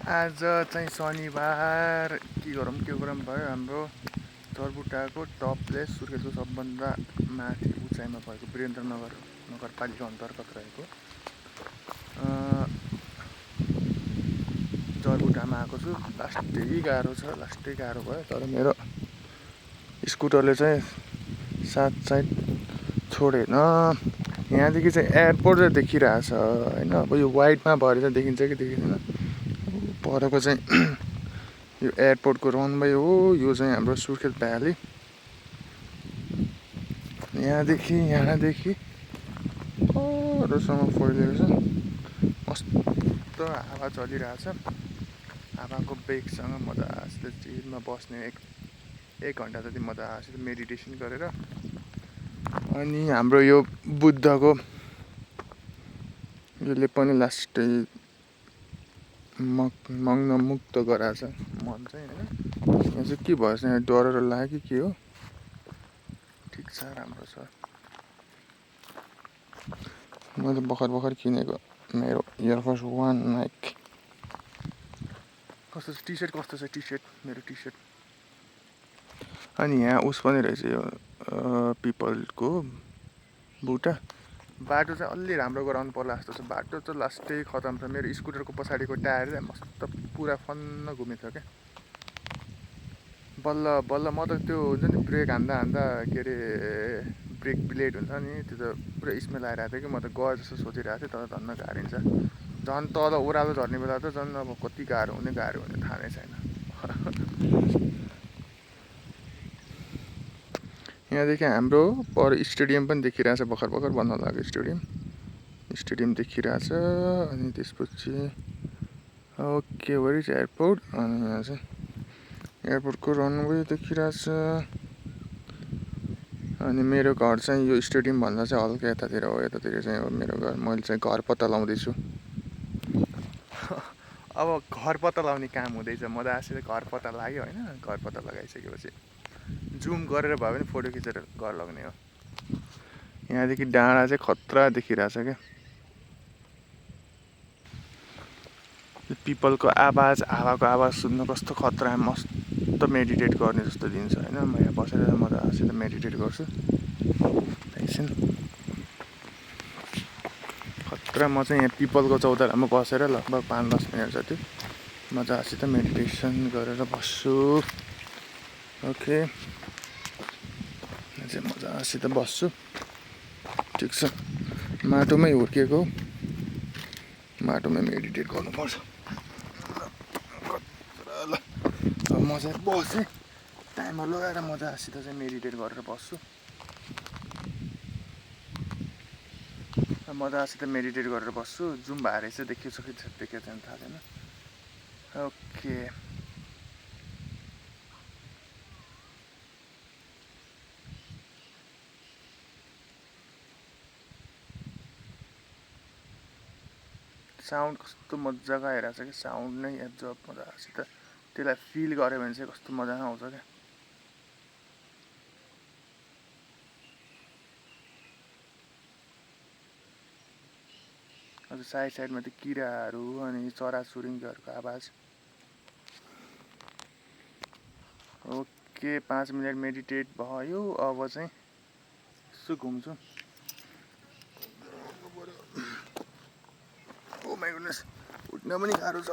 आज चाहिँ शनिबार के गरौँ भयो हाम्रो चरबुट्टाको टपले सुर्खेतको सबभन्दा माथि उचाइमा भएको वीरेन्द्रनगर नगरपालिका अन्तर्गत रहेको चरबुट्टामा आएको छु। लास्टै गाह्रो भयो, तर मेरो स्कुटरले चाहिँ साथ साइड छोडेन। यहाँदेखि चाहिँ एयरपोर्ट चाहिँ देखिरहेछ होइन। अब यो वाइडमा भएर चाहिँ देखिन्छ कि देखिँदैन, परको चाहिँ यो एयरपोर्टको रनवे हो। यो चाहिँ हाम्रो सुर्खेत भ्याली। यहाँदेखि अरूसम्म फैलिएको छ। मस्त हावा चलिरहेछ। हावाको बेगसँग मजासित चिलमा बस्ने एक घन्टा जति मजासित मेडिटेसन गरेर। अनि हाम्रो यो बुद्धको यसले पनि लास्टै मग्न मुक्त गराछ मन चाहिँ होइन। यहाँ चाहिँ के भयो यहाँ डर लाग्यो कि के हो? ठिक छ, राम्रो छ। मैले भर्खर किनेको मेरो एयरफोर्स वान नाइक। कस्तो छ टी सर्ट? कस्तो छ टी सर्ट? मेरो टी सर्ट। अनि यहाँ उस पनि रहेछ, यो पिपलको बुट्टा। बाटो चाहिँ अलि राम्रो गराउनु पर्ला जस्तो छ। बाटो चाहिँ लास्टै खतम छ। मेरो स्कुटरको पछाडिको टायर चाहिँ मस्त पुरा फन्न घुमेको छ क्या। बल्ल म त त्यो हुन्छ नि ब्रेक हान्दा के अरे ब्रेक ब्लेड हुन्छ नि, त्यो त पुरा स्मेल आइरहेको थियो कि म त गयो जस्तो सोचिरहेको थिएँ। तर धन्न गाह्रिन्छ। झन् तल ओह्रालो झर्ने बेला त झन् अब कति गाह्रो हुने थाहा नै छैन। यहाँदेखि हाम्रो पर स्टेडियम पनि देखिरहेछ। भर्खर बन्न लाग्यो स्टेडियम देखिरहेछ। अनि त्यसपछि ओके वेयर इज एयरपोर्ट। अनि यहाँ चाहिँ एयरपोर्टको रनवे देखिरहेछ। अनि मेरो घर चाहिँ यो स्टेडियम भन्दा चाहिँ हल्का यतातिर हो। यतातिर चाहिँ हो मेरो घर। मैले चाहिँ घर पत्ता लाउँदैछु। अब घर पत्ता लाउने काम हुँदैछ। मजासित घर पत्ता लाग्यो होइन। घर पत्ता लगाइसकेपछि जुम गरेर भए पनि फोटो खिचेर घर लग्ने हो। यहाँदेखि डाँडा चाहिँ खतरा देखिरहेछ क्या। पिपलको आवाज, हावाको आवाज सुन्नु कस्तो खतरा, मस्त मेडिटेट गर्ने जस्तो दिन्छ होइन। म यहाँ बसेर मजासित मेडिटेट गर्छु एकछिन। खतरा। म चाहिँ यहाँ पिपलको चौतारामा बसेर लगभग 5-10 मिनट जति मजासित मेडिटेसन गरेर बस्छु। ओके, यहाँ चाहिँ मजासित बस्छु। ठिक छ, माटोमै हुर्किएको, माटोमै मेडिटेट गर्नुपर्छ। ल अब म चाहिँ बसेँ, टाइमर लगाएर मजासित चाहिँ मेडिटेट गरेर बस्छु। मजासित मेडिटेट गरेर बस्छु। जुम भएर चाहिँ देखियो छैन थाहा छैन। ओके, साउन्ड कस्तो मजाको आइरहेछ कि। साउन्ड नै एब्जर्ब मजासित त्यसलाई फिल गऱ्यो भने चाहिँ कस्तो मजा आउँछ क्या। अझ साइडमा त्यो किराहरू अनि चराचुरुङ्गीहरूको आवाज। ओके, 5 मिनट मेडिटेट भयो। अब चाहिँ यसो घुम्छु। ओ माइ गुडनेस, उठ्न पनि गाह्रो छ,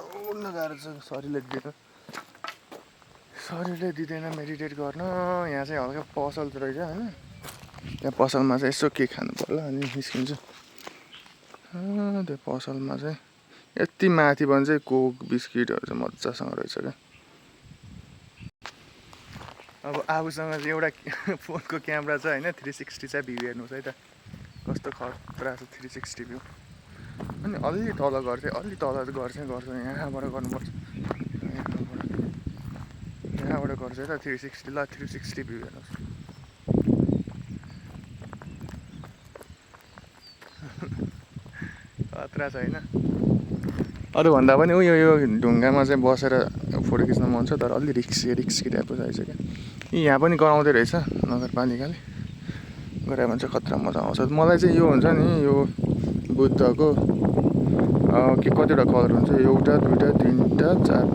शरीरले दिँदैन मेडिटेट गर्न। यहाँ चाहिँ हल्का पसल रहेछ होइन। त्यहाँ पसलमा चाहिँ यसो के खानु पर्ला अनि निस्किन्छु। त्यो पसलमा चाहिँ यति माथि भने चाहिँ कोक बिस्किटहरू चाहिँ मजासँग रहेछ क्या। अब आफूसँग चाहिँ एउटा फोनको क्यामेरा छ होइन, 360 चाहिँ भ्यू हेर्नुहोस् है त, कस्तो खतरा छ 360 भ्यू। अनि अलि तल गर्छ यहाँबाट गर्नुपर्छ। यहाँबाट गर्छ त 360। ल 360 भ्यू हेर्नुहोस्। खतरा छ होइन। अरूभन्दा पनि यो ढुङ्गामा चाहिँ बसेर फोटो खिच्न मन छ, तर अलि रिस्की टाइपको रहेछ क्या। यहाँ पनि गराउँदै रहेछ नगरपालिकाले। गरायो भने चाहिँ खतरा मजा आउँछ। मलाई चाहिँ यो हुन्छ नि, यो बुद्धको के कतिवटा कलर हुन्छ, एउटा दुईवटा तिनवटा चार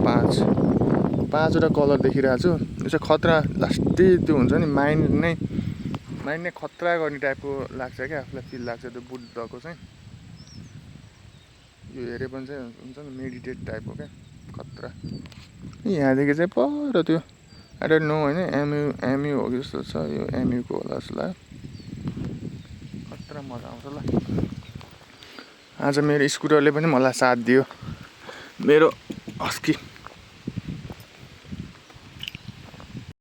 पाँचवटा कलर देखिरहेको छु। यो चाहिँ खतरा लास्टै त्यो हुन्छ नि, माइन्ड नै खतरा गर्ने टाइपको लाग्छ क्या, आफूलाई फिल लाग्छ त्यो बुद्धको चाहिँ। यो हेरे पनि चाहिँ हुन्छ नि मेडिटेट टाइपको क्या, खतरा। यहाँदेखि चाहिँ पर त्यो आई डोन्ट नो होइन, एमयु हो कि जस्तो छ, यो एमयुको होला जस्तो लाग्यो। खतरा मजा आउँछ ल। आज मेरो स्कुटरले पनि मलाई साथ दियो। मेरो अस्की